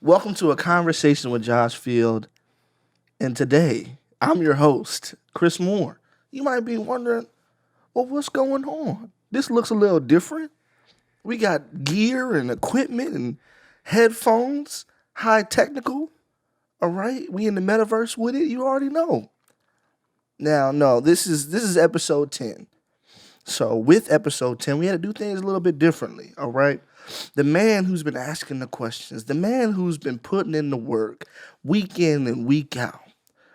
Welcome to A Conversation with Josh Field. And today, I'm your host, Chris Moore. You might be wondering, well, what's going on? This looks a little different. We got gear and equipment and headphones, high technical. All right, we in the metaverse with it. You already know. Now, no, this is episode 10. So with episode 10, we had to do things a little bit differently. All right. The man who's been asking the questions, the man who's been putting in the work week in and week out,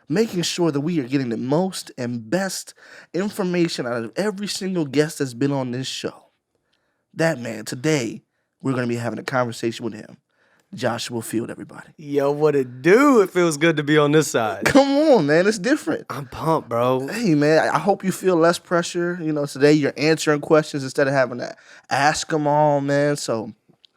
making sure that we are getting the most and best information out of every single guest that's been on this show. That man, today, we're going to be having a conversation with him. Joshua Field, everybody. Yo, what it do? It feels good to be on this side. Come on, man. It's different. I'm pumped, bro. Hey, man, I hope you feel less pressure. You know, today you're answering questions instead of having to ask them all, man. So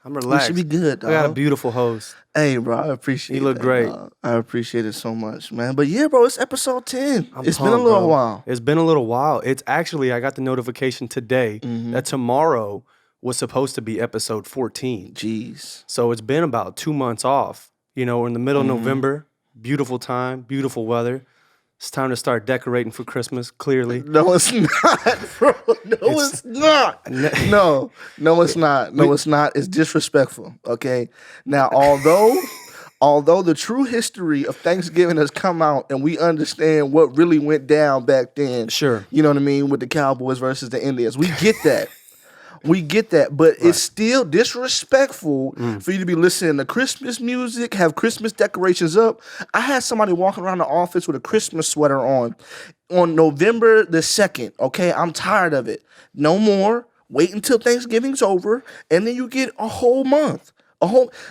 I'm relaxed. we should be good, dog. I got a beautiful host. Hey, bro, I appreciate it. You look great. Dog. I appreciate it so much, man. But yeah, bro, it's episode 10. It's been a pumped, little bro. while. It's been a little while. It's actually, I got the notification today that tomorrow was supposed to be episode 14. Jeez. So it's been about 2 months off. You know, we're in the middle of November. Beautiful time, beautiful weather. It's time to start decorating for Christmas, clearly. No, it's not, bro. No, it's not. No, it's not. No, it's not. It's disrespectful, okay? Now, although the true history of Thanksgiving has come out and we understand what really went down back then. Sure. You know what I mean? With the Cowboys versus the Indians. We get that. We get that, but it's still disrespectful for you to be listening to Christmas music, have Christmas decorations up. I had somebody walking around the office with a Christmas sweater on November the 2nd, okay? I'm tired of it. No more. Wait until Thanksgiving's over, and then you get a whole month.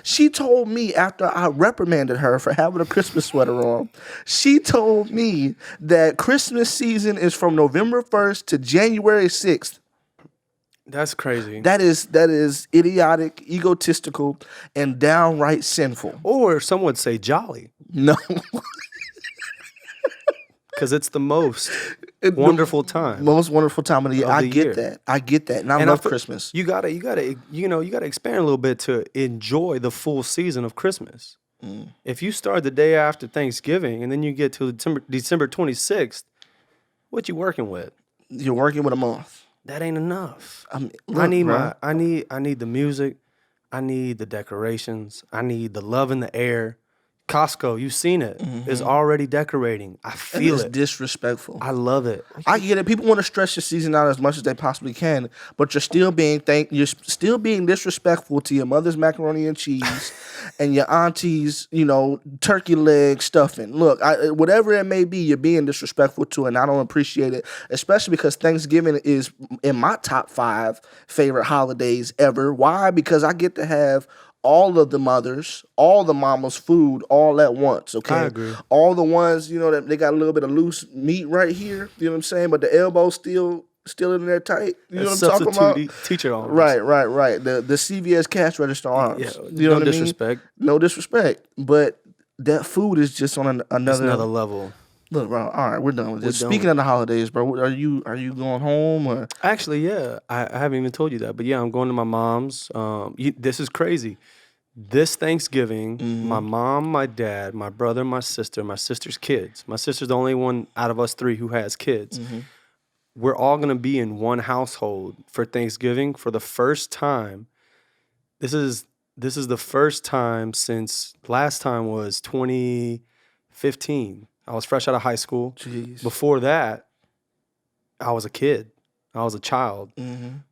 She told me after I reprimanded her for having a Christmas sweater on, she told me that Christmas season is from November 1st to January 6th. That's crazy. That is idiotic, egotistical, and downright sinful. Or some would say jolly. No. Because it's the most wonderful time. Most wonderful time of the year. I year. get that. And I love Christmas. You gotta expand a little bit to enjoy the full season of Christmas. If you start the day after Thanksgiving and then you get to December 26th, what you working with? You're working with a month. That ain't enough. Look, I need bro. I need the music. I need the decorations. I need the love in the air. Costco, you've seen it, is already decorating. I feel It's it. disrespectful. I love it. I get it. People want to stretch the season out as much as they possibly can, but you're still being disrespectful to your mother's macaroni and cheese and your auntie's, turkey leg stuffing. Look, whatever it may be, you're being disrespectful to, and I don't appreciate it. Especially because Thanksgiving is in my top 5 favorite holidays ever. Why? Because I get to have all of the mothers, all the mamas' food all at once, okay? I agree. All the ones, that they got a little bit of loose meat right here, you know what I'm saying? But the elbow's still in there tight. You know what I'm talking about? Teacher arms. Right. The CVS cash register arms. Yeah, you know no what disrespect. I mean? No disrespect. But that food is just on It's another level. Look, bro, all right, we're done with this. We're done. Speaking of the holidays, bro, are you going home or? Actually, yeah. I haven't even told you that. But yeah, I'm going to my mom's. This is crazy. This Thanksgiving, my mom, my dad, my brother, my sister's kids. My sister's the only one out of us 3 who has kids. We're all going to be in one household for Thanksgiving for the first time. This is the first time since last time was 2015. I was fresh out of high school. Jeez. Before that, I was a kid. I was a child.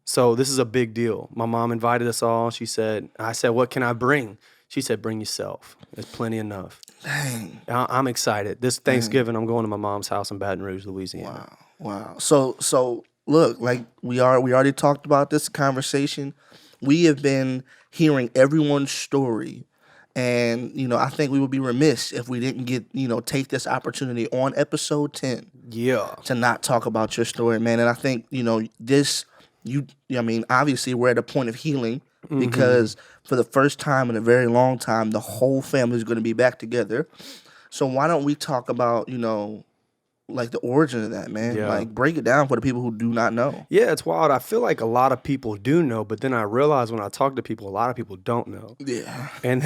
So this is a big deal. My mom invited us all. I said, what can I bring? She said, bring yourself. There's plenty enough. Dang. I'm excited. This Thanksgiving, I'm going to my mom's house in Baton Rouge, Louisiana. Wow. So look, like we already talked about this conversation. We have been hearing everyone's story. And, I think we would be remiss if we didn't take this opportunity on episode 10 to not talk about your story, man. And I think, obviously we're at a point of healing because for the first time in a very long time, the whole family is going to be back together. So why don't we talk about, like the origin of that, man. Yeah. Like break it down for the people who do not know. Yeah, it's wild. I feel like a lot of people do know, but then I realize when I talk to people, a lot of people don't know. Yeah. And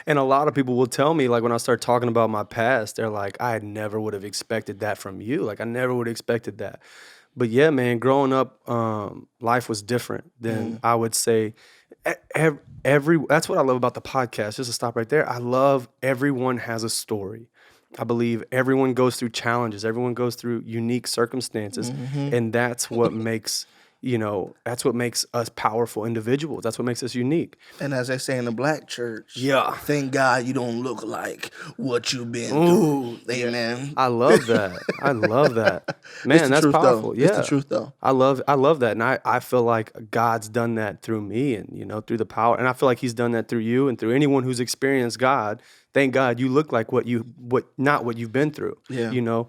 and a lot of people will tell me, like when I start talking about my past, they're like, I never would have expected that from you. Like I never would have expected that. But yeah, man, growing up, life was different than I would say. Every that's what I love about the podcast. Just to stop right there, I love everyone has a story. I believe everyone goes through challenges. Everyone goes through unique circumstances, and that's what makes that's what makes us powerful individuals. That's what makes us unique. And as they say in the black church, Yeah. thank God you don't look like what you've been through. Amen. I love that. I love that. Man, It's the that's truth, powerful. though. Yeah. It's the truth, though. I love that. And I feel like God's done that through me and, through the power. And I feel like he's done that through you and through anyone who's experienced God. Thank God you look like not what you've been through. Yeah.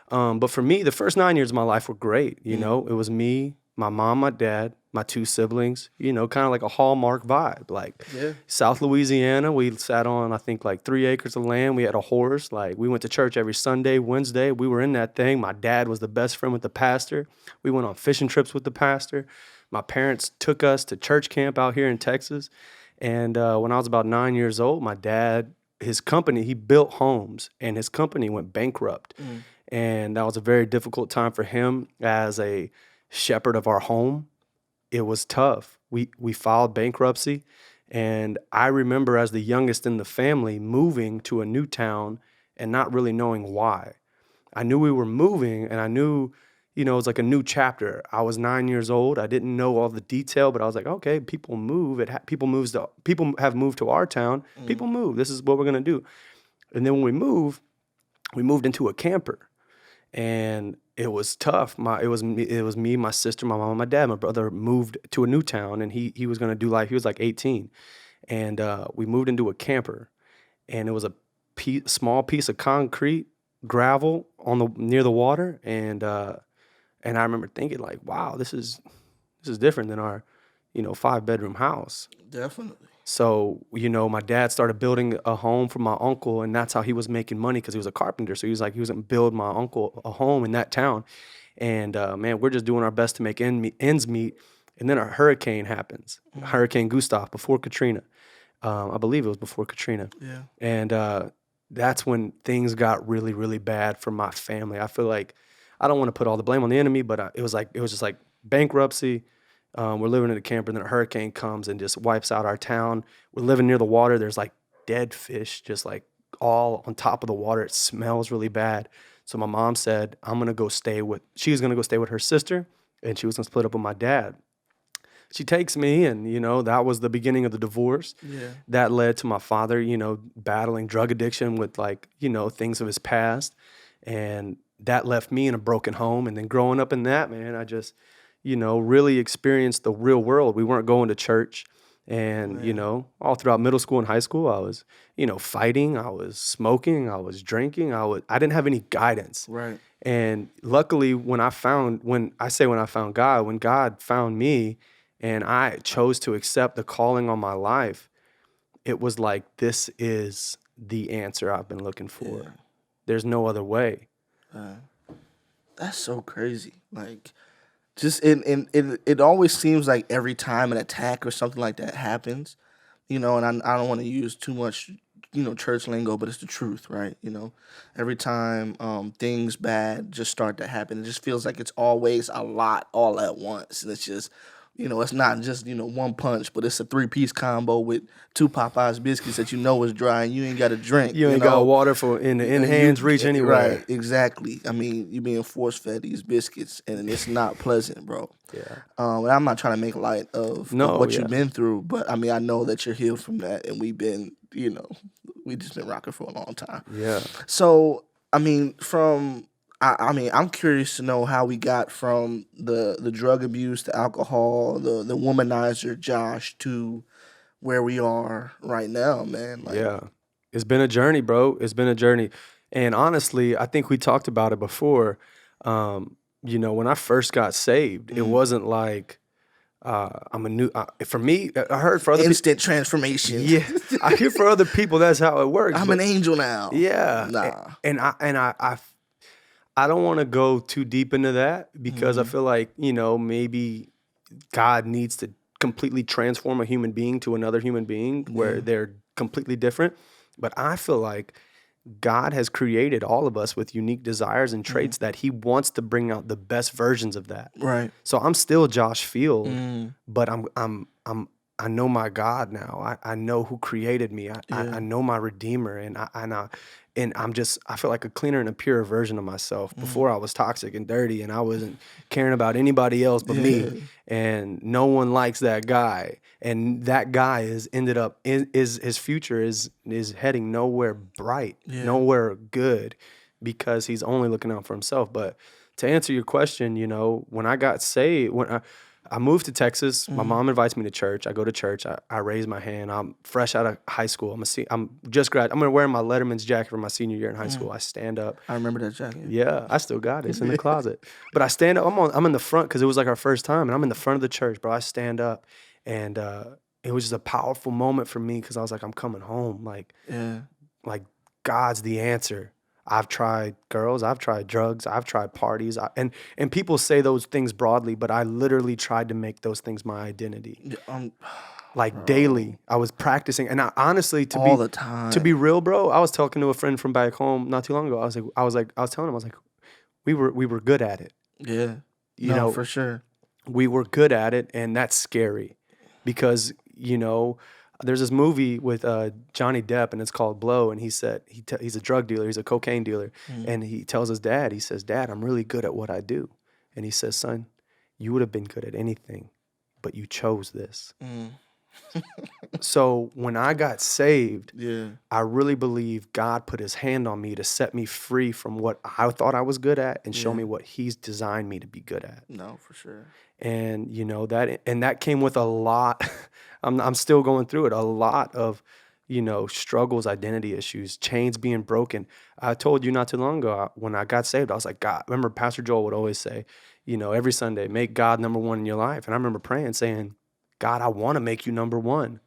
But for me, the first 9 years of my life were great. It was me, my mom, my dad, my two siblings, kind of like a Hallmark vibe. Like South Louisiana, we sat on, I think, like 3 acres of land. We had a horse. Like we went to church every Sunday, Wednesday. We were in that thing. My dad was the best friend with the pastor. We went on fishing trips with the pastor. My parents took us to church camp out here in Texas. And when I was about 9 years old, my dad, his company, he built homes, and his company went bankrupt. And that was a very difficult time for him as a shepherd of our home. It was tough. We filed bankruptcy, and I remember as the youngest in the family moving to a new town and not really knowing why. I knew we were moving, and I knew, it was like a new chapter. I was 9 years old. I didn't know all the detail, but I was like, okay, people move. People have moved to our town. People move. This is what we're gonna do. And then when we moved into a camper. And it was tough. It was me, my sister, my mom, and my dad. My brother moved to a new town, and he was gonna do life. He was like 18, and we moved into a camper, and it was a small piece of concrete, gravel near the water, and I remember thinking like, wow, this is different than our 5-bedroom house. Definitely. So, my dad started building a home for my uncle, and that's how he was making money because he was a carpenter. So he was going to build my uncle a home in that town. And, man, we're just doing our best to make ends meet. And then a hurricane happens, Hurricane Gustav, before Katrina. I believe it was before Katrina. Yeah. And that's when things got really, really bad for my family. I feel like I don't want to put all the blame on the enemy, but it was just like bankruptcy. We're living in a camper, and then a hurricane comes and just wipes out our town. We're living near the water. There's like dead fish just like all on top of the water. It smells really bad. So my mom said, she was going to go stay with her sister, and she was going to split up with my dad. She takes me, and, that was the beginning of the divorce. Yeah. That led to my father, battling drug addiction with things of his past. And that left me in a broken home. And then growing up in that, man, I just really experienced the real world. We weren't going to church. And, all throughout middle school and high school, I was, fighting, I was smoking, I was drinking, I didn't have any guidance. Right. And luckily when I found God, when God found me and I chose to accept the calling on my life, it was like, this is the answer I've been looking for. Yeah. There's no other way. That's so crazy. Like, just it always seems like every time an attack or something like that happens, and I don't want to use too much, church lingo, but it's the truth, right? Every time things bad just start to happen, it just feels like it's always a lot all at once, and it's just, it's not just one punch, but it's a 3-piece combo with 2 Popeyes biscuits that is dry and you ain't got to drink. You ain't got water for in hands reach anyway. Right, exactly. I mean, you're being force fed these biscuits, and it's not pleasant, bro. Yeah. And I'm not trying to make light of what you've been through, but I mean, I know that you're healed from that, and we've been, we just been rocking for a long time. Yeah. So, I mean, I'm curious to know how we got from the drug abuse, the alcohol, the womanizer Josh to where we are right now, man. Like, yeah. It's been a journey, bro. It's been a journey. And honestly, I think we talked about it before. When I first got saved, it wasn't like for me, I heard for other instant transformation. Yeah. I hear for other people that's how it works. I'm an angel now. Yeah. Nah. And I don't want to go too deep into that because I Mm-hmm. feel like, maybe God needs to completely transform a human being to another human being where Yeah. they're completely different. But I feel like God has created all of us with unique desires and traits that he wants to bring out the best versions of that. Right. So I'm still Josh Field, Mm. but I know my God now. I know who created me. I Yeah. know my Redeemer, and I feel like a cleaner and a purer version of myself. Before I was toxic and dirty, and I wasn't caring about anybody else but me. Yeah. And no one likes that guy. And that guy is ended up is his future is heading nowhere bright, Yeah. nowhere good, because he's only looking out for himself. But to answer your question, when I got saved, when I moved to Texas. My mom invites me to church. I go to church. I raise my hand. I'm fresh out of high school. I'm just grad. I'm wearing my Letterman's jacket from my senior year in high school. I stand up. I remember that jacket. Yeah, I still got it. It's in the closet. But I stand up. I'm in the front because it was like our first time, and I'm in the front of the church, bro. I stand up, and it was just a powerful moment for me because I was like, I'm coming home. Yeah. Like God's the answer. I've tried girls, I've tried drugs, I've tried parties, and people say those things broadly, but I literally tried to make those things my identity. Yeah, Like daily, I was practicing, and I honestly, all the time. to be real, bro, I was talking to a friend from back home not too long ago. I was telling him, I was like, we were good at it. Yeah. You No, know, for sure. we were good at it, and that's scary because there's this movie with Johnny Depp, and it's called Blow, and he said he's a drug dealer, he's a cocaine dealer, and he tells his dad, he says, Dad, I'm really good at what I do, and he says, son, you would have been good at anything, but you chose this. So when I got saved, Yeah. I really believe God put his hand on me to set me free from what I thought I was good at and show Yeah. me what he's designed me to be good at. No, for sure. And that came with a lot. I'm still going through it. A lot of struggles, identity issues, chains being broken. I told you not too long ago when I got saved, I was like, God. Remember, Pastor Joel would always say, every Sunday, make God number one in your life. And I remember praying, saying, God, I want to make you number one,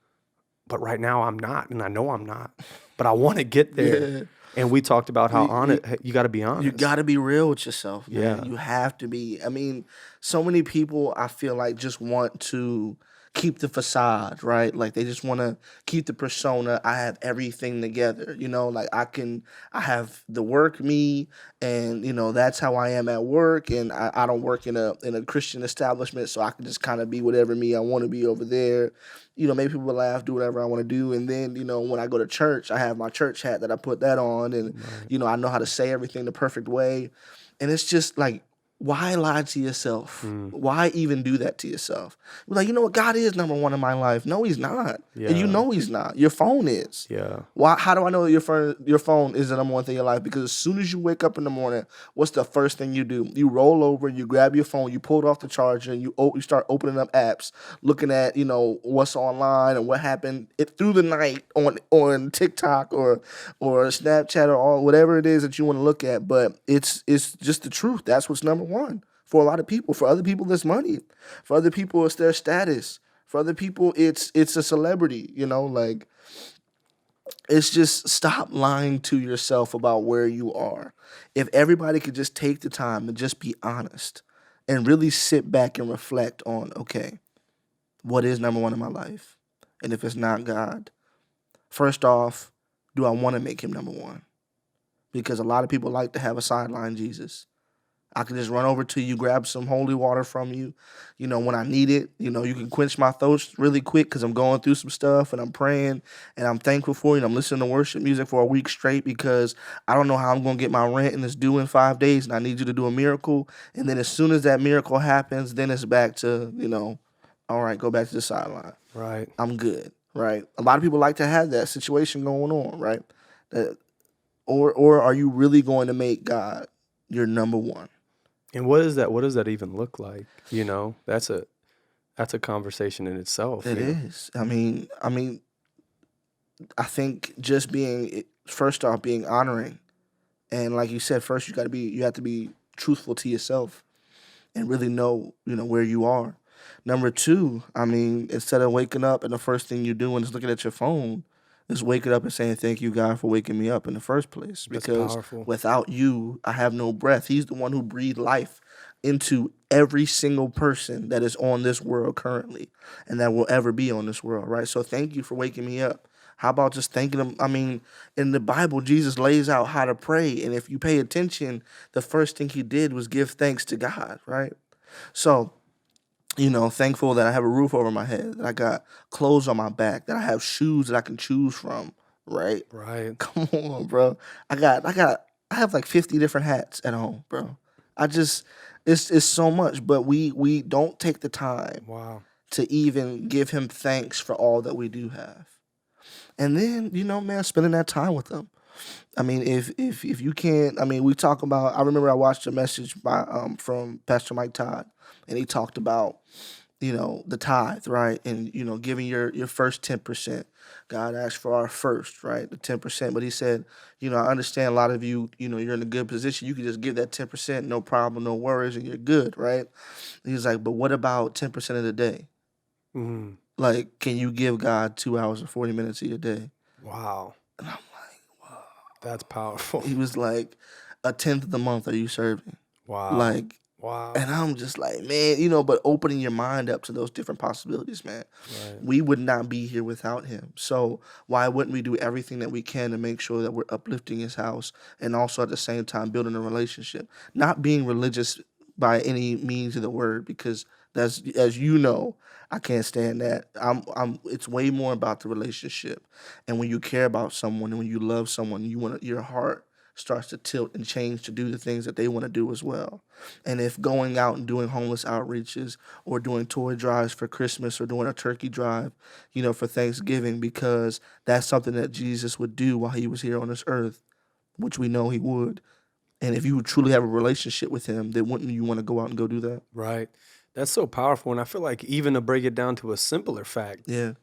but right now I'm not, and I know I'm not. But I want to get there. Yeah. And we talked about how you got to be honest. You got to be real with yourself, man. Yeah. You have to be. I mean, so many people I feel like just want to keep the facade, right? Like they just want to keep the persona. I have everything together, like I have the work me, and that's how I am at work, and I don't work in a Christian establishment, so I can just kind of be whatever me I want to be over there. Make people laugh, do whatever I want to do, and then when I go to church, I have my church hat that I put that on, and I know how to say everything the perfect way, and it's just like, why lie to yourself? Why even do that to yourself? You're like, you know what? God is number one in my life. No, he's not. And you Yeah. know he's not. Your phone is. Yeah. Why? How do I know your phone is the number one thing in your life? Because as soon as you wake up in the morning, what's the first thing you do? You roll over, you grab your phone, you pull it off the charger, and you start opening up apps, looking at what's online and what happened through the night on TikTok or Snapchat or whatever it is that you want to look at. But it's just the truth. That's what's number one for a lot of people. For other people, it's money. For other people, it's their status. For other people, it's a celebrity. Like, it's just, stop lying to yourself about where you are. If everybody could just take the time and just be honest and really sit back and reflect on, okay, what is number one in my life? And if it's not God, first off, do I want to make him number one? Because a lot of people like to have a sideline Jesus. I can just run over to you, grab some holy water from you, when I need it. You can quench my thirst really quick because I'm going through some stuff and I'm praying and I'm thankful for you. And I'm listening to worship music for a week straight because I don't know how I'm going to get my rent and it's due in 5 days and I need you to do a miracle. And then as soon as that miracle happens, then it's back to, all right, go back to the sideline. Right. I'm good, right? A lot of people like to have that situation going on, right? Or are you really going to make God your number one? And what is that? What does that even look like? That's a conversation in itself. It is. I mean, I think just first off, being honoring, and like you said, first you have to be truthful to yourself, and really know where you are. Number two, instead of waking up and the first thing you're doing is looking at your phone, is waking up and saying, thank you, God, for waking me up in the first place. That's Because powerful. without you, I have no breath. He's the one who breathed life into every single person that is on this world currently and that will ever be on this world, right? So thank you for waking me up. How about just thanking him? I mean, in the Bible, Jesus lays out how to pray. And if you pay attention, the first thing he did was give thanks to God, right? So, thankful that I have a roof over my head, that I got clothes on my back, that I have shoes that I can choose from, right? Right. Come on, bro. I have like 50 different hats at home, bro. I just it's so much, but we don't take the time Wow. to even give him thanks for all that we do have. And then, man, spending that time with them. I mean, if you can't, I mean, we talk about. I remember I watched a message by from Pastor Mike Todd, and he talked about the tithe, right, and giving your first 10%. God asked for our first, right, the 10%. But he said, I understand a lot of you, you're in a good position. You can just give that 10%, no problem, no worries, and you're good, right? And he's like, but what about 10% of the day? Mm. Like, can you give God 2 hours and 40 minutes of your day? Wow. And I'm like, wow. That's powerful. He was like, a tenth of the month are you serving? Wow. Like, Wow. and I'm just like, man, but opening your mind up to those different possibilities, man. Right. We would not be here without him. So why wouldn't we do everything that we can to make sure that we're uplifting his house and also at the same time building a relationship? Not being religious by any means of the word, because that's, as you know, I can't stand that. It's way more about the relationship. And when you care about someone and when you love someone, your heart starts to tilt and change to do the things that they want to do as well. And if going out and doing homeless outreaches or doing toy drives for Christmas or doing a turkey drive, for Thanksgiving, because that's something that Jesus would do while he was here on this earth, which we know he would. And if you truly have a relationship with him, then wouldn't you want to go out and go do that? Right. That's so powerful. And I feel like even to break it down to a simpler fact, Yeah,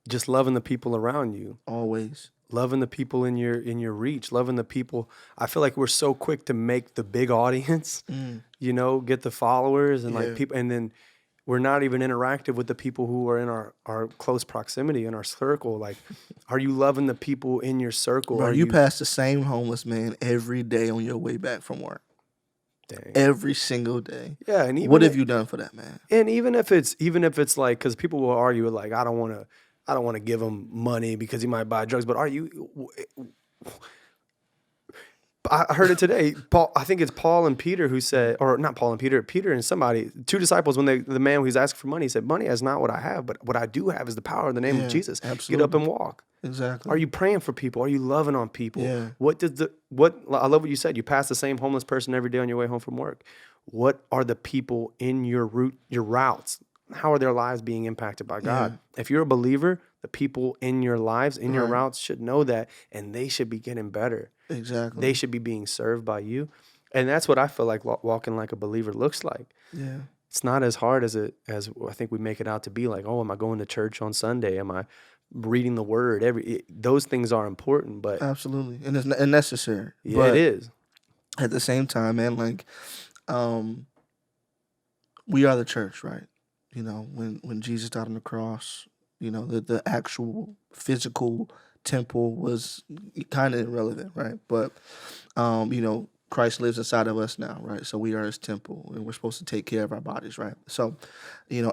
just loving the people around you, always. loving the people in your reach, loving the people. I feel like we're so quick to make the big audience, Mm, get the followers and yeah. like people, and then we're not even interactive with the people who are in our close proximity, in our circle. Like, are you loving the people in your circle? Bro, Are you you pass the same homeless man every day on your way back from work. dang. Every single day. Yeah, and even What have you done for that man? and even if it's like, because people will argue like, I don't want to give him money because he might buy drugs, but are you? I heard it today. Paul, I think it's Paul and Peter who said, or not Paul and Peter, Peter and somebody, two disciples, when the man who's asking for money, he said, money is not what I have, but what I do have is the power in the name Yeah, of Jesus. Get up absolutely. and walk. Exactly. Are you praying for people? Are you loving on people? Yeah. I love what you said. You pass the same homeless person every day on your way home from work. What are the people in your routes? How are their lives being impacted by God? If you're a believer, the people in your lives, in your Right. routes should know that, and they should be getting better. Exactly. They should be being served by you. And that's what I feel like walking like a believer looks like. Yeah. It's not as hard as I think we make it out to be. Like, oh, am I going to church on Sunday? Am I reading the word? Those things are important, but Absolutely. And it's necessary. yeah, But it is. at the same time, man, like, we are the church, right? When Jesus died on the cross, the actual physical temple was kind of irrelevant, right? But, Christ lives inside of us now, right? So we are his temple and we're supposed to take care of our bodies, right? So,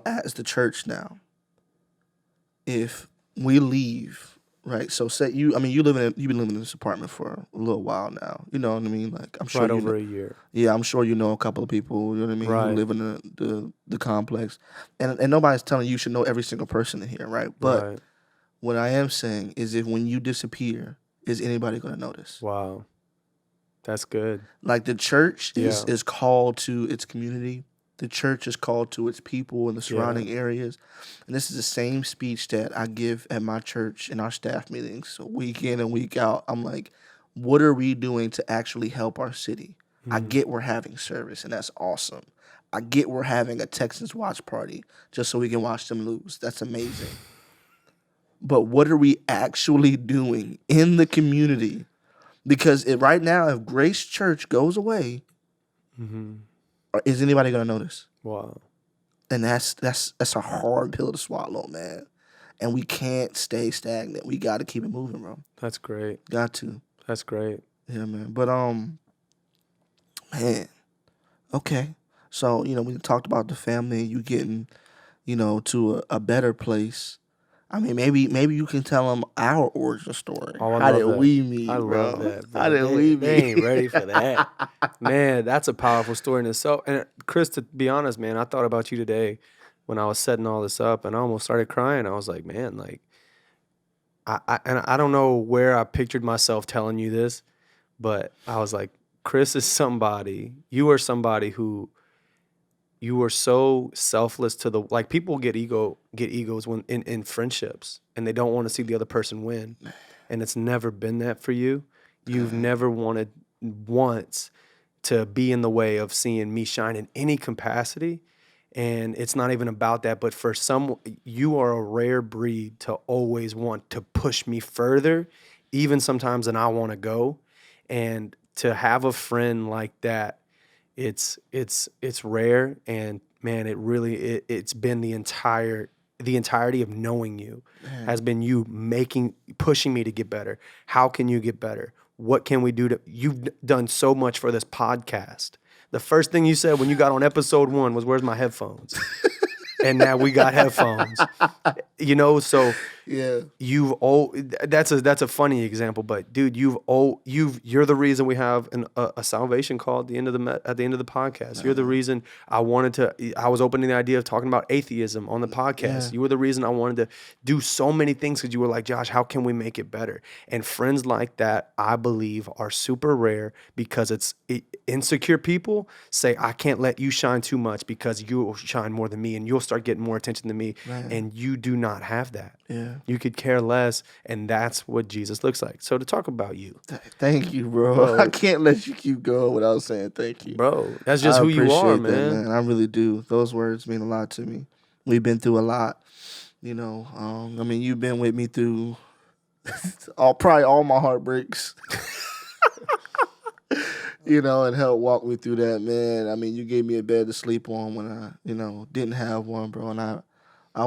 as the church now, if we leave, right? So say you've been living in this apartment for a little while now. You know what I mean? Like, I'm sure Right over a year. yeah, I'm sure you know a couple of people, you know what I mean, Right. who live in the complex. And nobody's telling you should know every single person in here, right? But Right. what I am saying is, if when you disappear, is anybody going to notice? Wow. That's good. Like, the church is Yeah. is called to its community. The church is called to its people in the surrounding areas. And this is the same speech that I give at my church in our staff meetings, week in and week out. I'm like, what are we doing to actually help our city? I get we're having service, and that's awesome. I get we're having a Texans watch party just so we can watch them lose. That's amazing. But what are we actually doing in the community? Because right now, if Grace Church goes away, is anybody going to notice? Wow. And that's a hard pill to swallow, man. and we can't stay stagnant. We got to keep it moving, bro. That's great. Got to. That's great. Yeah, man. But man, okay. So we talked about the family, you getting, to a better place. I mean, maybe you can tell them our origin story. Oh, I How love did that. we meet, I bro? love that, bro. How did we meet? They ain't ready for that. Man, that's a powerful story in itself. And Chris, to be honest, man, I thought about you today when I was setting all this up, and I almost started crying. I was like, man, like, I don't know where I pictured myself telling you this, but I was like, Chris is somebody, you are somebody who, you are so selfless to the, like, people get egos when in friendships, and they don't want to see the other person win. And it's never been that for you. You've never wanted once to be in the way of seeing me shine in any capacity. And it's not even about that, but for some, you are a rare breed to always want to push me further, even sometimes than I want to go. And to have a friend like that, it's rare. And man, it's been the entirety of knowing you has been you pushing me to get better. How can you get better? What can we do you've done so much for this podcast. The first thing you said when you got on episode 1 was, "Where's my headphones?" And now we got headphones. So Yeah. that's a funny example, but dude, you're the reason we have a salvation call at the end of the podcast. You're the reason I was opening the idea of talking about atheism on the podcast. Yeah. You were the reason I wanted to do so many things, because you were like, Josh, how can we make it better? And friends like that, I believe, are super rare, because insecure people say, I can't let you shine too much because you'll shine more than me and you'll start getting more attention than me. Right. And you do not have that. Yeah. You could care less, and that's what Jesus looks like. So to talk about you, Thank you, bro. I can't let you keep going without saying thank you. bro, that's just who you are, appreciate that, man. I really do. Those words mean a lot to me. We've been through a lot. I mean, you've been with me through probably all my heartbreaks. And helped walk me through that, man. I mean, you gave me a bed to sleep on when I, didn't have one, bro. And I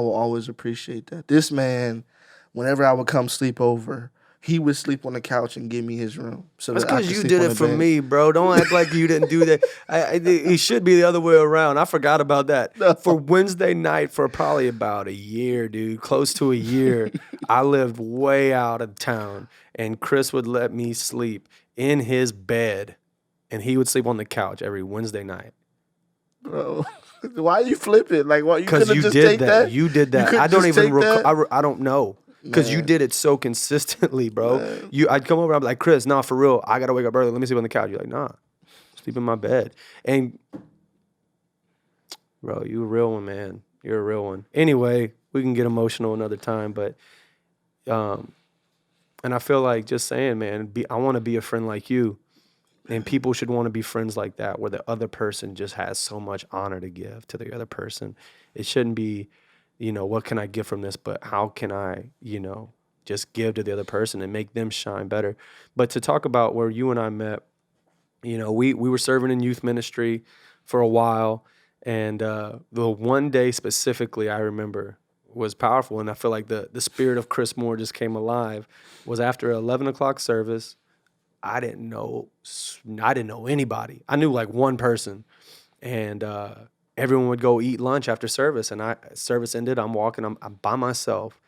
will always appreciate that. This man, whenever I would come sleep over, he would sleep on the couch and give me his room. So That's that I because could you sleep did on it the for bed. me, bro. Don't act like you didn't do that. It should be the other way around. I forgot about that. No. For Wednesday night, for probably about a year, dude, close to a year, I lived way out of town, and Chris would let me sleep in his bed, and he would sleep on the couch every Wednesday night. Bro, why you flip it? Like, what? You Because couldn't you just did take that. You did that. couldn't I don't just even take that? recall. I don't know. Because you Man. did it so consistently, bro. Man. I'd come over, I'd be like, Chris, nah, for real, I gotta wake up early. Let me sleep on the couch. You're like, nah, sleep in my bed. And bro, you a real one, man. You're a real one. Anyway, we can get emotional another time, but and I feel like just saying, man, I want to be a friend like you. And people should want to be friends like that, where the other person just has so much honor to give to the other person. It shouldn't be, what can I get from this? But how can I, just give to the other person and make them shine better? But to talk about where you and I met, we were serving in youth ministry for a while. And the one day specifically I remember was powerful. And I feel like the spirit of Chris Moore just came alive. Was after 11 o'clock service. I didn't know anybody. I knew like one person, and everyone would go eat lunch after service. And service ended. I'm walking. I'm by myself.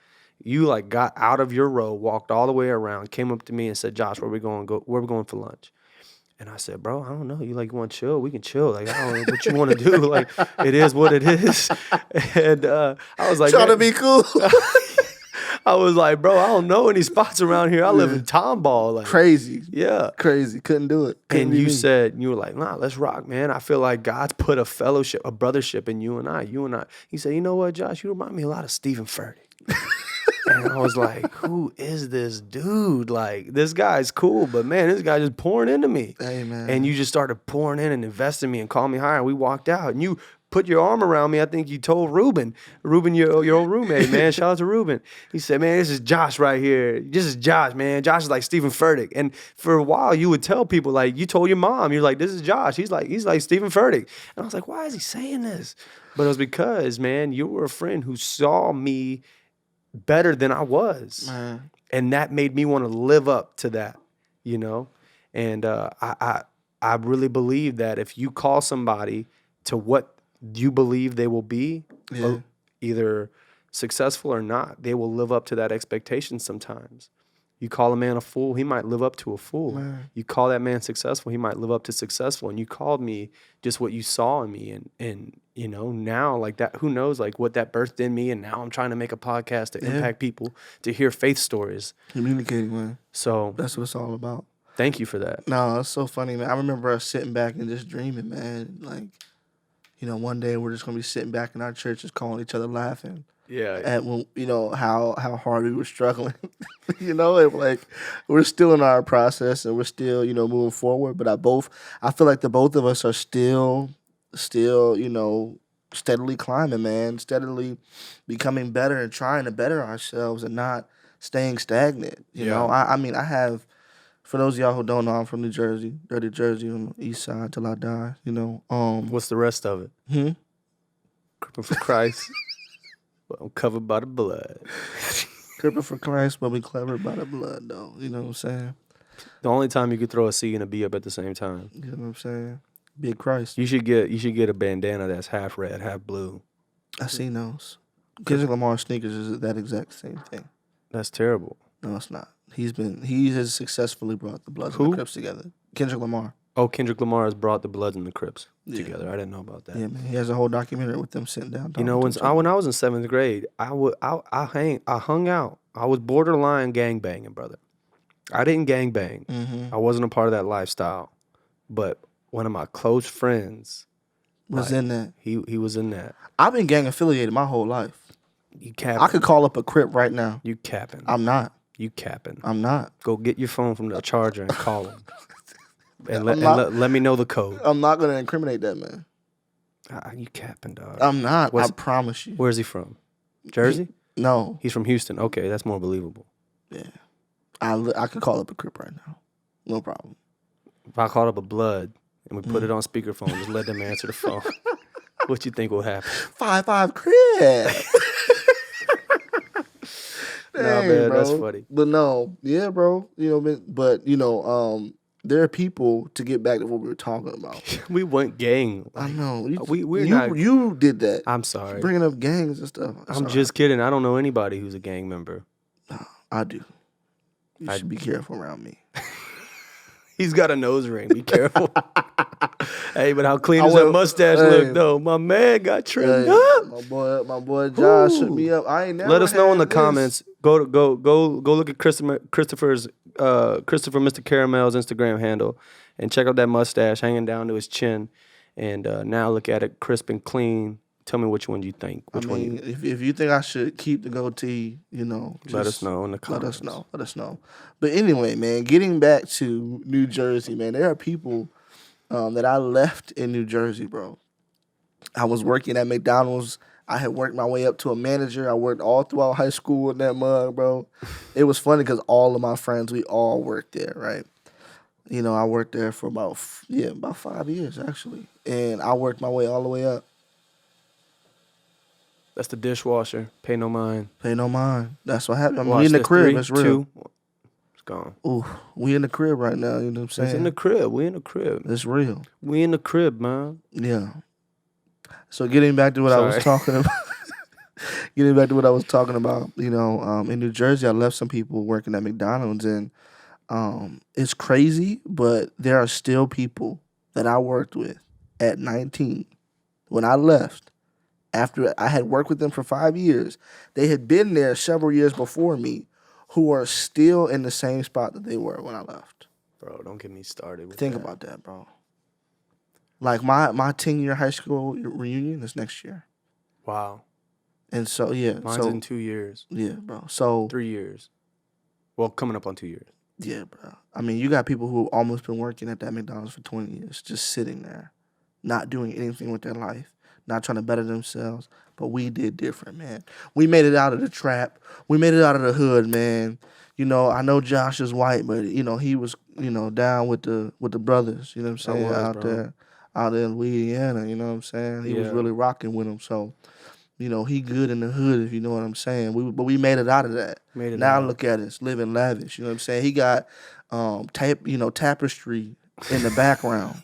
You like got out of your row, walked all the way around, came up to me and said, "Josh, where we going for lunch?" And I said, "Bro, I don't know. You want to chill? We can chill. Like, I don't know what you want to do. Like, it is what it is." And I was like, Trying to be cool. I was like, "Bro, I don't know any spots around here. I live in Tomball." Like, Crazy. yeah. Crazy. Couldn't do it. Couldn't And be you me. said, you were like, "Nah, let's rock, man. I feel like God's put a fellowship, a brothership in you and I. He said, "You know what, Josh? You remind me a lot of Stephen Furtick." And I was like, who is this dude? Like, this guy's cool, but man, this guy just pouring into me. Hey, man. And you just started pouring in and investing in me and calling me higher. And we walked out, and you put your arm around me. I think you told Ruben, your old roommate, man. Shout out to Ruben. He said, "Man, this is Josh right here. This is Josh, man. Josh is like Stephen Furtick." And for a while, you would tell people, like, you told your mom, you're like, "This is Josh. He's like Stephen Furtick." And I was like, why is he saying this? But it was because, man, you were a friend who saw me better than I was. Man. And that made me want to live up to that, you know? And I really believe that if you call somebody to what you believe they will be, Yeah. either successful or not, they will live up to that expectation sometimes. You call a man a fool, he might live up to a fool. Man. You call that man successful, he might live up to successful. And you called me just what you saw in me. And you know, now like that, who knows like what that birthed in me. And now I'm trying to make a podcast to impact people, to hear faith stories. Communicating, man. So That's what it's all about. thank you for that. No, it's so funny, man. I remember us sitting back and just dreaming, man. Like, you know, one day we're just gonna be sitting back in our church, just calling each other, laughing Yeah. at when, you know, how hard we were struggling. You know, and like we're still in our process and we're still, you know, moving forward. But I feel like the both of us are still, you know, steadily climbing, man, steadily becoming better and trying to better ourselves and not staying stagnant. You know, I mean, I have. For those of y'all who don't know, I'm from New Jersey, dirty Jersey, on the east side till I die. You know, What's the rest of it? Crippin' for Christ. But I'm covered by the blood. Crippin' for Christ, but we clever by the blood, though. You know what I'm saying? The only time you could throw a C and a B up at the same time. You know what I'm saying? Big Christ. You should get a bandana that's half red, half blue. I seen those. Kendrick Lamar sneakers is that exact same thing. That's terrible. No, it's not. He has successfully brought the Bloods and Who? the Crips together. Kendrick Lamar. Oh, Kendrick Lamar has brought the Bloods and the Crips Yeah. together. I didn't know about that. Yeah, man. He has a whole documentary with them sitting down. You know, when I was in 7th grade, I hung out. I was borderline gangbanging, brother. I didn't gangbang. Mm-hmm. I wasn't a part of that lifestyle. But one of my close friends Was in that. he was in that. I've been gang affiliated my whole life. You capping. I could call up a Crip right now. You capping. I'm not. You capping. I'm not. Go get your phone from the charger and call him. And I'm not- let me know the code. I'm not gonna incriminate that man. You capping, dog. I'm not. What's- I promise you. Where's he from? Jersey? No. He's from Houston. Okay, that's more believable. Yeah. I could call up a Crip right now. No problem. If I called up a Blood and we put it on speakerphone, just let them answer the phone. What you think will happen? 5-5 Crip. Nah, Dang, man, bro. that's funny. But no, yeah, bro. You know, but you know, there are people, to get back to what we were talking about. We went gang. I know. We're you, not- you did that. I'm sorry. Bringing up gangs and stuff. It's I'm all just kidding. I don't know anybody who's a gang member. right. I do. You should be careful around me. He's got a nose ring. Be careful. Hey, but how clean I does that will- mustache hey. look, though? My man got trimmed Hey, up. my boy Josh shook Ooh. me up. I ain't never Let us know in the had this. comments. Go look at Christopher Mr. Caramel's Instagram handle and check out that mustache hanging down to his chin. And now look at it crisp and clean. Tell me which one you think. I Which one mean, you if you think I should keep the goatee, you know, let us just know in the Let comments. us know. But anyway, man, getting back to New Jersey, man, there are people that I left in New Jersey, bro. I was working at McDonald's. I had worked my way up to a manager. I worked all throughout high school in that mug, bro. It was funny because all of my friends, we all worked there, right? You know, I worked there for about 5 years, actually. And I worked my way all the way up. That's the dishwasher. Pay no mind. Pay no mind. That's what happened. I mean, Watch we in the this. crib. 3, It's real. 2, it's gone. Ooh, we in the crib right now. You know what I'm saying? It's in the crib. We in the crib. It's real. We in the crib, man. Yeah. So getting back to what I was Sorry. talking about. Getting back to what I was talking about, you know, in New Jersey, I left some people working at McDonald's, and it's crazy, but there are still people that I worked with at 19 when I left. After I had worked with them for 5 years, they had been there several years before me, who are still in the same spot that they were when I left. Bro, don't get me started with Think that. about that, bro. Like my 10-year high school reunion is next year. Wow. And so, yeah. Mine's so, in 2 years. yeah, bro. So, 3 years. Well, coming up on 2 years. yeah, bro. I mean, you got people who almost been working at that McDonald's for 20 years, just sitting there, not doing anything with their life, not trying to better themselves. But we did different, man. We made it out of the trap. We made it out of the hood, man. You know, I know Josh is white, but, you know, he was, you know, down with the brothers, you know what I'm saying, was, out bro. there, out there in Louisiana, you know what I'm saying? He was Yeah. really rocking with them. So, he good in the hood, if you know what I'm saying. But we made it out of that. Made it Now out. look at us, living lavish. You know what I'm saying? He got tapestry in the background.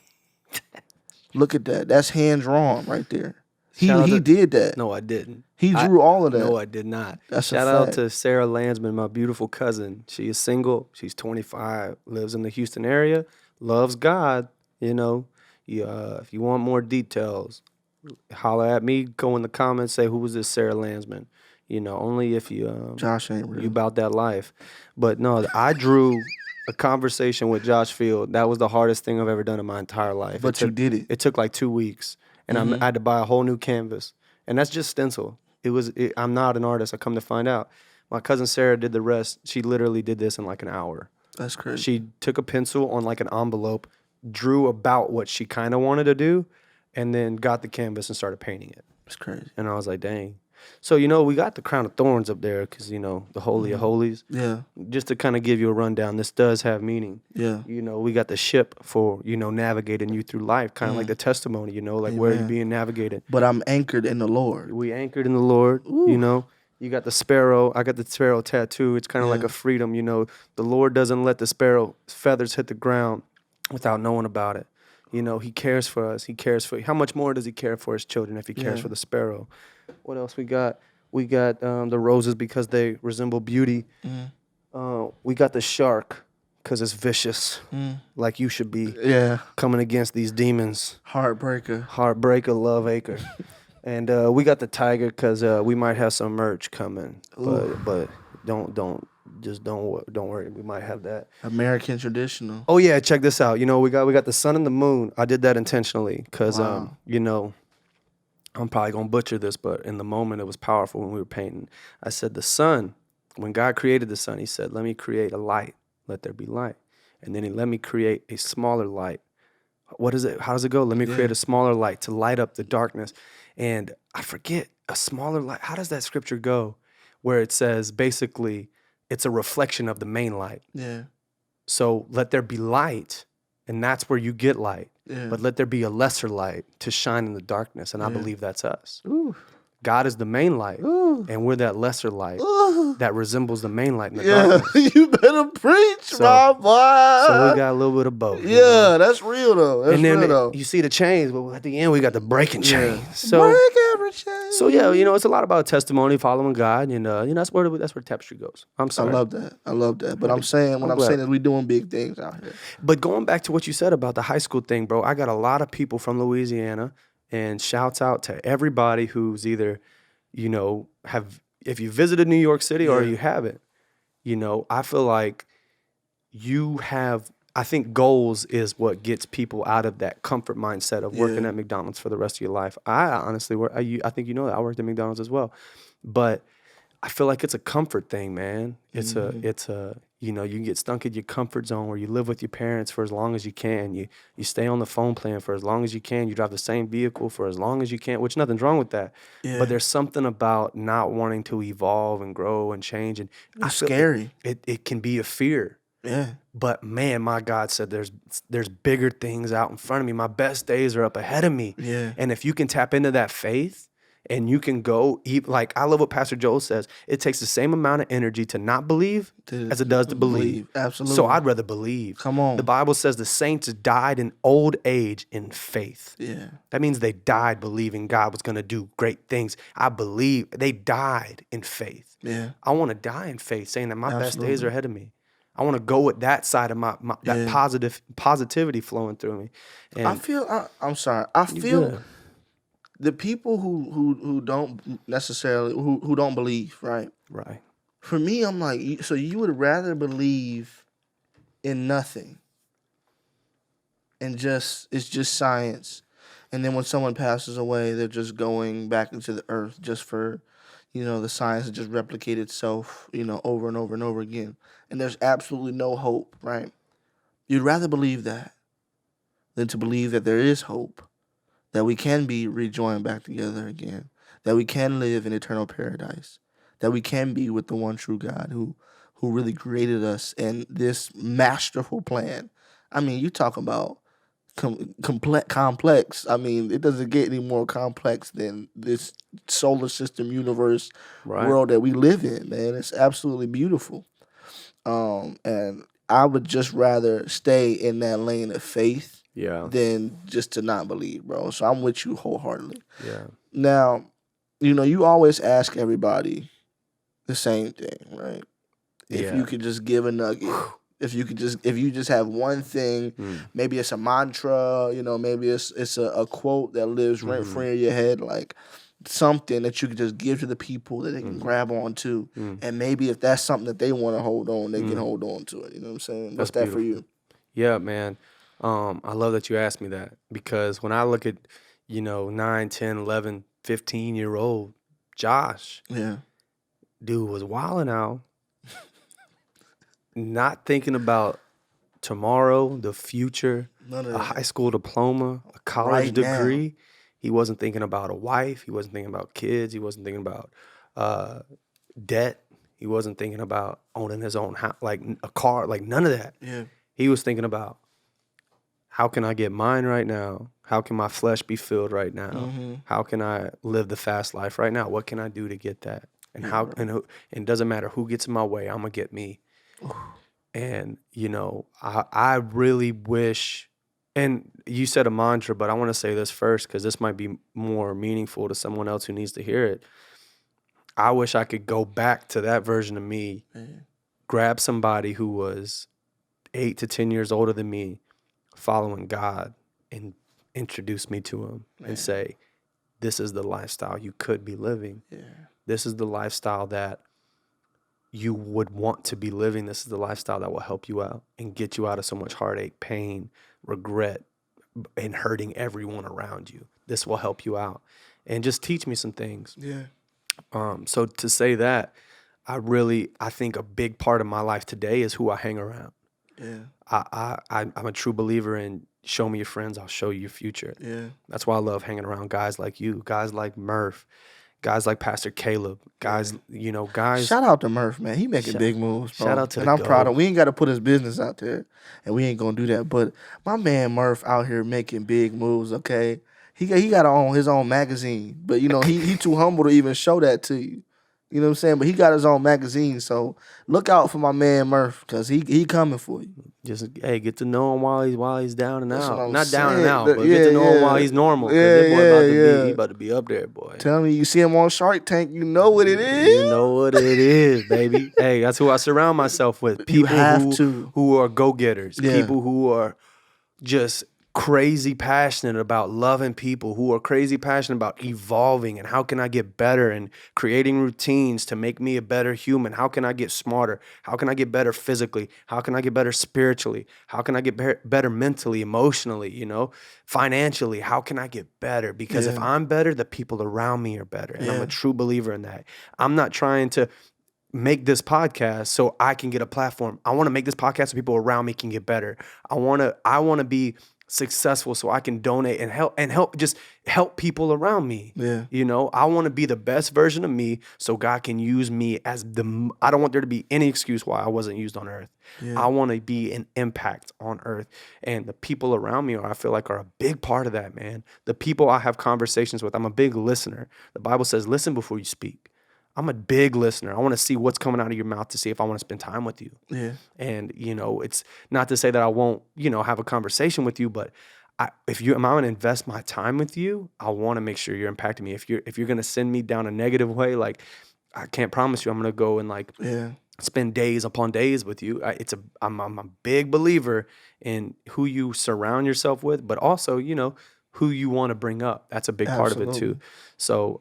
Look at that. That's hand drawn right there. He Shout out he to- did that. No, I didn't. He drew all of that. No, I did not. That's a Shout out fact. to Sarah Landsman, my beautiful cousin. She is single. She's 25, lives in the Houston area, loves God. If you want more details, holler at me. Go in the comments, say who was this Sarah Landsman. Only if you Josh ain't real. you about that life. But no, I drew a conversation with Josh Field. That was the hardest thing I've ever done in my entire life. But you did it. It took like 2 weeks, and I had to buy a whole new canvas, and that's just stencil. I'm not an artist. I come to find out. My cousin Sarah did the rest. She literally did this in like an hour. That's crazy. She took a pencil on like an envelope, drew about what she kind of wanted to do, and then got the canvas and started painting it. That's crazy. And I was like, dang. So, we got the crown of thorns up there because, the Holy of Holies. Yeah. Just to kind of give you a rundown, this does have meaning. Yeah. We got the ship for, navigating you through life, kind of like the testimony, like where you're Amen. being navigated. But I'm anchored in the Lord. We anchored in the Lord, You got the sparrow. I got the sparrow tattoo. It's kind of like a freedom, The Lord doesn't let the sparrow feathers hit the ground without knowing about it. He cares for us. He cares for how much more does he care for his children if he cares for the sparrow? What else we got? We got the roses because they resemble beauty. We got the shark because it's vicious, like you should be. Yeah. Coming against these demons. Heartbreaker. Heartbreaker, love acre. And we got the tiger because we might have some merch coming. But don't worry. We might have that. American traditional. Oh yeah, check this out. We got the sun and the moon. I did that intentionally because Wow. I'm probably gonna butcher this, but in the moment it was powerful when we were painting. I said the sun, when God created the sun, he said, let me create a light. Let there be light. And then he let me create a smaller light. What is it? How does it go? Let me create a smaller light to light up the darkness. And I forget, a smaller light. How does that scripture go? Where it says basically it's a reflection of the main light. Yeah. So let there be light, and that's where you get light. Yeah. But let there be a lesser light to shine in the darkness, and I believe that's us. Ooh. God is the main light, and we're that lesser light that resembles the main light in the Yeah. darkness. You better preach, my boy. So we got a little bit of both. Yeah, that's real though. That's And then real though. you see the chains, but at the end we got the breaking chain. Yeah. So Break every chain. So yeah, it's a lot about testimony, following God, and that's where tapestry goes. I'm I sorry. love that. But I'm saying what I'm glad. saying is we doing big things out here. But going back to what you said about the high school thing, bro, I got a lot of people from Louisiana, and shouts out to everybody who's either, if you visited New York City or you haven't, I feel like I think goals is what gets people out of that comfort mindset of working at McDonald's for the rest of your life. I honestly work. I think that I worked at McDonald's as well, but I feel like it's a comfort thing, man. It's a you can get stuck in your comfort zone where you live with your parents for as long as you can. You stay on the phone plan for as long as you can. You drive the same vehicle for as long as you can, which nothing's wrong with that. Yeah. But there's something about not wanting to evolve and grow and change, and It's scary. It can be a fear. Yeah. But man, my God said there's bigger things out in front of me. My best days are up ahead of me. Yeah. And if you can tap into that faith and you can go, like I love what Pastor Joel says, it takes the same amount of energy to not believe as it does to believe. Absolutely. So I'd rather believe. Come on. The Bible says the saints died in old age in faith. Yeah. That means they died believing God was going to do great things. I believe they died in faith. Yeah. I want to die in faith, saying that my best days Absolutely. are ahead of me. I want to go with that side of my that positivity flowing through me. And I feel. I'm sorry. I feel good. the people who don't necessarily who don't believe, right? Right. For me, I'm like, so you would rather believe in nothing, and it's just science, and then when someone passes away, they're just going back into the earth just for, the science to just replicate itself, over and over and over again, and there's absolutely no hope, right? You'd rather believe that than to believe that there is hope, that we can be rejoined back together again, that we can live in eternal paradise, that we can be with the one true God who really created us and this masterful plan. I mean, you talk about complex. I mean, it doesn't get any more complex than this solar system, universe, Right. world that we live in, man. It's absolutely beautiful. And I would just rather stay in that lane of faith Yeah. than just to not believe, bro. So I'm with you wholeheartedly. Yeah. Now, you always ask everybody the same thing, right? If Yeah. you could just give a nugget, if you just have one thing, maybe it's a mantra, maybe it's a quote that lives rent Mm-hmm. free in your head, like something that you could just give to the people that they can grab onto, and maybe if that's something that they want to hold on, they can hold on to it. You know what I'm saying? What's That's that for you? Yeah, man. I love that you asked me that because when I look at, 9, 10, 11, 15-year-old Josh, Yeah. dude was wilding out, not thinking about tomorrow, the future, None of a that. high school diploma, a college Right now. degree. He wasn't thinking about a wife. He wasn't thinking about kids. He wasn't thinking about debt. He wasn't thinking about owning his own house, like a car, like none of that. Yeah. He was thinking about how can I get mine right now? How can my flesh be filled right now? How can I live the fast life right now? What can I do to get that? And and it doesn't matter who gets in my way, I'm gonna get me. And I really wish. And you said a mantra, but I want to say this first because this might be more meaningful to someone else who needs to hear it. I wish I could go back to that version of me, grab somebody who was 8 to 10 years older than me, following God, and introduce me to him and say, this is the lifestyle you could be living. Yeah. This is the lifestyle that you would want to be living. This is the lifestyle that will help you out and get you out of so much heartache, pain, regret, and hurting everyone around you. This will help you out and just teach me some things. Yeah. So to say that, I think a big part of my life today is who I hang around. Yeah. I'm a true believer in show me your friends, I'll show you your future. Yeah. That's why I love hanging around guys like you, guys like Murph, guys like Pastor Caleb, guys, guys. Shout out to Murph, man. He making big moves, bro. shout out to and the I'm proud GOAT. of. We ain't got to put his business out there, and we ain't gonna do that. But my man Murph out here making big moves. Okay, he got his own magazine, but he too humble to even show that to you. You know what I'm saying? But he got his own magazine, so look out for my man Murph, cause he coming for you. Just get to know him while he's down and That's what out. I'm Not down and saying. out, but get to know him while he's normal. Cause that boy about to be up there, boy. Tell me, you see him on Shark Tank, you know what it is. You know what it is, baby. Hey, that's who I surround myself with. People who are go-getters. Yeah. People who are just crazy passionate about loving people, who are crazy passionate about evolving and how can I get better and creating routines to make me a better human. How can I get smarter? How can I get better physically? How can I get better spiritually? How can I get better mentally, emotionally, financially? How can I get better? Because if I'm better, the people around me are better. And I'm a true believer in that. I'm not trying to make this podcast so I can get a platform. I want to make this podcast so people around me can get better. I want to be successful so I can donate and help people around me. Yeah. I want to be the best version of me so God can use me I don't want there to be any excuse why I wasn't used on earth. Yeah. I want to be an impact on earth. And the people around me I feel like are a big part of that, man. The people I have conversations with, I'm a big listener. The Bible says, listen before you speak. I'm a big listener. I want to see what's coming out of your mouth to see if I want to spend time with you. Yeah. And, it's not to say that I won't, have a conversation with you, but if I'm going to invest my time with you, I want to make sure you're impacting me. If you're going to send me down a negative way, like I can't promise you I'm going to go and spend days upon days with you. I'm a big believer in who you surround yourself with, but also, who you want to bring up. That's a big part of it too. So,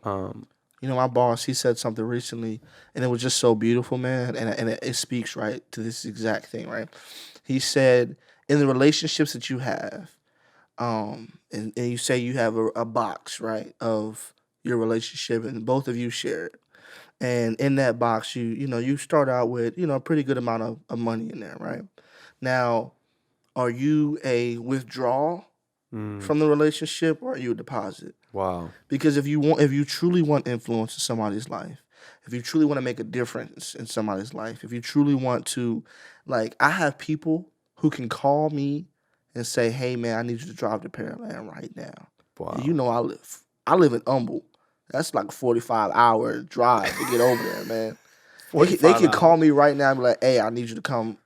my boss, he said something recently, and it was just so beautiful, man. And it speaks right to this exact thing, right? He said, in the relationships that you have, and you say you have a box, right, of your relationship, and both of you share it. And in that box, you start out with, a pretty good amount of money in there, right? Now, are you a withdrawal from the relationship, or are you a deposit? wow. Because if you truly want influence in somebody's life, if you truly want to make a difference in somebody's life, if you truly want to, I have people who can call me and say, hey, man, I need you to drive to Pearland right now. Wow. And you know I live in Humble. That's like a 45-hour drive to get over there, man. They 45 could call hours. me right now and be like, hey, I need you to come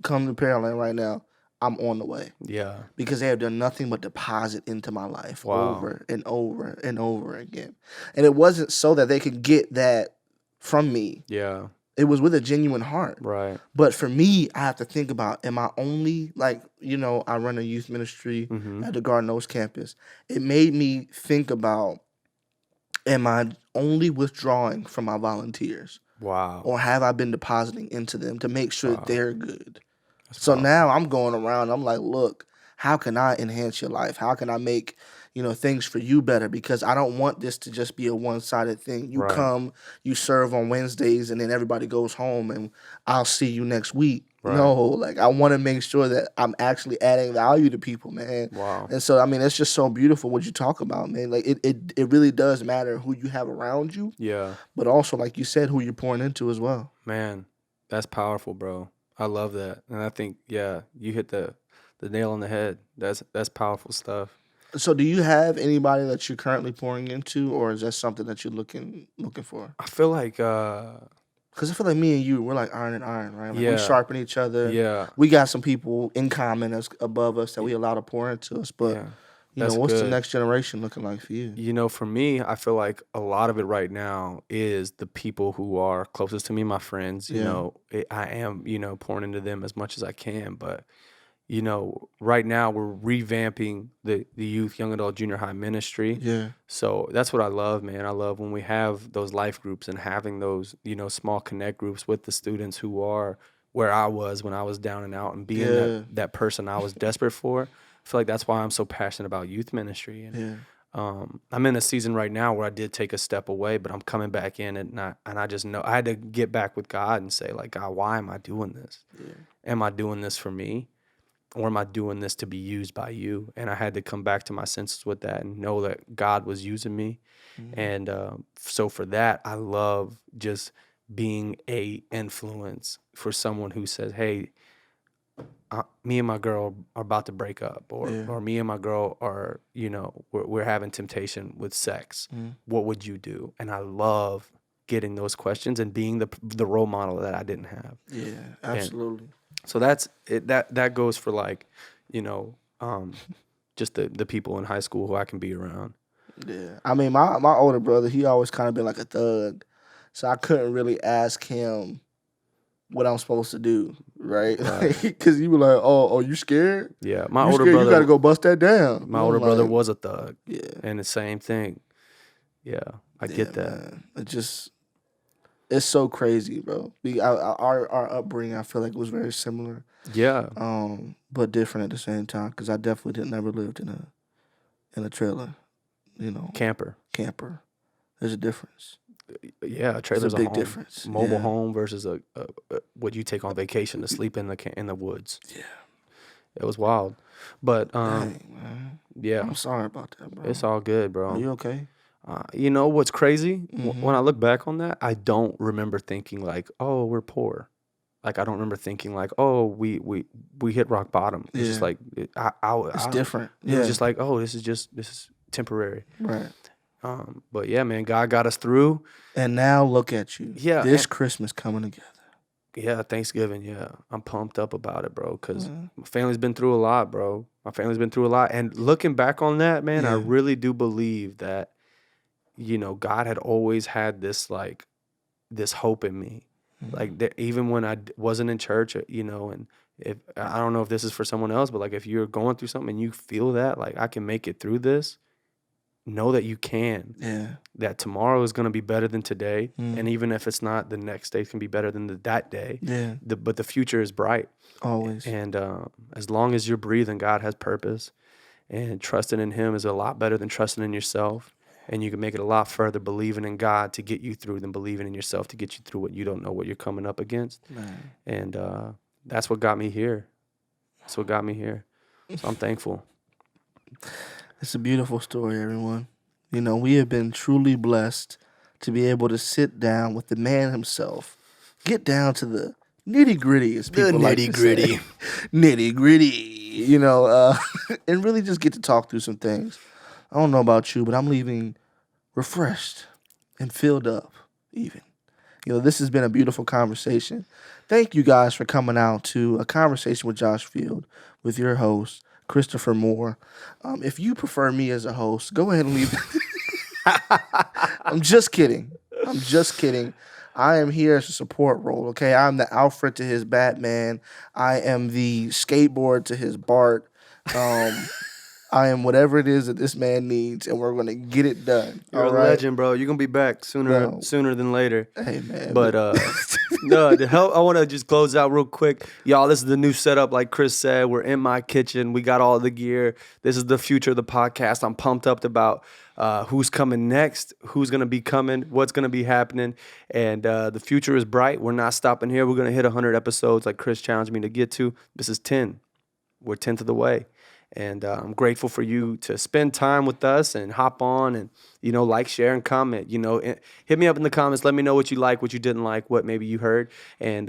to Pearland right now. I'm on the way. Yeah. Because they have done nothing but deposit into my life Wow. over and over and over again. And it wasn't so that they could get that from me. Yeah. It was with a genuine heart. Right. But for me, I have to think about, am I only, like, I run a youth ministry Mm-hmm. at the Garden Oaks campus. It made me think about, am I only withdrawing from my volunteers? Wow. Or have I been depositing into them to make sure Wow. that they're good? That's So powerful. now I'm going around, I'm like, look, how can I enhance your life? How can I make, things for you better? Because I don't want this to just be a one-sided thing. You Right. come, you serve on Wednesdays, and then everybody goes home, and I'll see you next week. Right. No, like, I want to make sure that I'm actually adding value to people, man. Wow. And so, I mean, it's just so beautiful what you talk about, man. Like, it really does matter who you have around you, Yeah. but also, like you said, who you're pouring into as well. Man, that's powerful, bro. I love that. And I think, yeah, you hit the nail on the head. That's powerful stuff. So do you have anybody that you're currently pouring into, or is that something that you're looking for? I feel like Because I feel like me and you, we're like iron and iron, right? Like Yeah. we sharpen each other. yeah. We got some people in common that's above us that we allow to pour into us. But, Yeah. That's what's the good. next generation looking like for you? For me, I feel like a lot of it right now is the people who are closest to me, my friends. Yeah. I am, pouring into them as much as I can. But, right now we're revamping the youth, young adult, junior high ministry. Yeah. So that's what I love, man. I love when we have those life groups and having those, small connect groups with the students who are where I was when I was down and out and being Yeah. that person I was desperate for. I feel like that's why I'm so passionate about youth ministry. And Yeah. I'm in a season right now where I did take a step away, but I'm coming back in, and I just know I had to get back with God and say, like, God, why am I doing this? Yeah. Am I doing this for me, or am I doing this to be used by you? And I had to come back to my senses with that and know that God was using me. Mhm. And so for that, I love just being a influence for someone who says, hey, me and my girl are about to break up, or Yeah. or me and my girl are, we're having temptation with sex. Mhm. What would you do? And I love getting those questions and being the role model that I didn't have. Yeah. Absolutely. So that's it. That goes for, like, just the people in high school who I can be around. Yeah. I mean, my older brother, he always kind of been like a thug. So I couldn't really ask him what I'm supposed to do, right? Right. Because you were like, oh, you scared? Yeah, my You older scared? You brother. got to go bust that down. My I'm older brother like, was a thug, Yeah. and the same thing. Yeah, I get that. Man. It's so crazy, bro. Our upbringing, I feel like, was very similar, Yeah, but different at the same time. Because I definitely never lived in a trailer, camper. camper. There's a difference. Yeah, a There's trailer's a big home. difference. Mobile Yeah. home versus a what you take on vacation to sleep in the woods. Yeah. It was wild, but Dang, man. yeah, I'm sorry about that, bro. it's all good, bro. Are you okay? You know what's crazy? Mhm. When I look back on that, I don't remember thinking like, "Oh, we're poor." Like, I don't remember thinking like, "Oh, we hit rock bottom." It's just Yeah. like It's different. It Yeah. was just like, "Oh, this is temporary." Right. But yeah, man, God got us through. And now look at you. Yeah, This and- Christmas coming together. Yeah, Thanksgiving. Yeah, I'm pumped up about it, bro. Because Mhm. my family's been through a lot, bro. My family's been through a lot, and looking back on that, man, I Yeah. really do believe that, God had always had this hope in me. Mhm. Like, even when I wasn't in church, and if I don't know if this is for someone else, but like, if you're going through something and you feel that, like, I can make it through this, know that you can. Yeah. That tomorrow is going to be better than today, Mm. and even if it's not, the next day can be better than that day. Yeah. But the future is bright. Always. And as long as you're breathing, God has purpose. And trusting in Him is a lot better than trusting in yourself. And you can make it a lot further believing in God to get you through than believing in yourself to get you through what you don't know what you're coming up against. Man. And that's what got me here. That's what got me here. So I'm thankful. It's a beautiful story, everyone. We have been truly blessed to be able to sit down with the man himself, get down to the nitty gritty, as people like to say. Nitty gritty, and really just get to talk through some things. I don't know about you, but I'm leaving refreshed and filled up, even. This has been a beautiful conversation. Thank you guys for coming out to A Conversation with Josh Field with your host, Christopher Moore. If you prefer me as a host, go ahead and leave. I'm just kidding. I am here as a support role, okay? I'm the Alfred to his Batman. I am the skateboard to his Bart. I am whatever it is that this man needs, and we're going to get it done. You're a legend, bro. You're going to be back sooner than later. Hey, man. But no, I want to just close out real quick. Y'all, this is the new setup. Like Chris said, we're in my kitchen. We got all the gear. This is the future of the podcast. I'm pumped up about who's coming next, who's going to be coming, what's going to be happening. And the future is bright. We're not stopping here. We're going to hit 100 episodes like Chris challenged me to get to. This is 10. We're 10th of the way. And I'm grateful for you to spend time with us and hop on and, like, share, and comment. Hit me up in the comments. Let me know what you like, what you didn't like, what maybe you heard. And,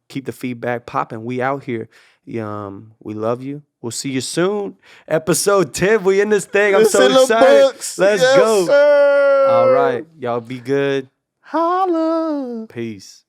keep the feedback popping. We out here. We love you. We'll see you soon. Episode 10. We in this thing. I'm so excited. Let's go. Sir. All right. Y'all be good. Holla. Peace.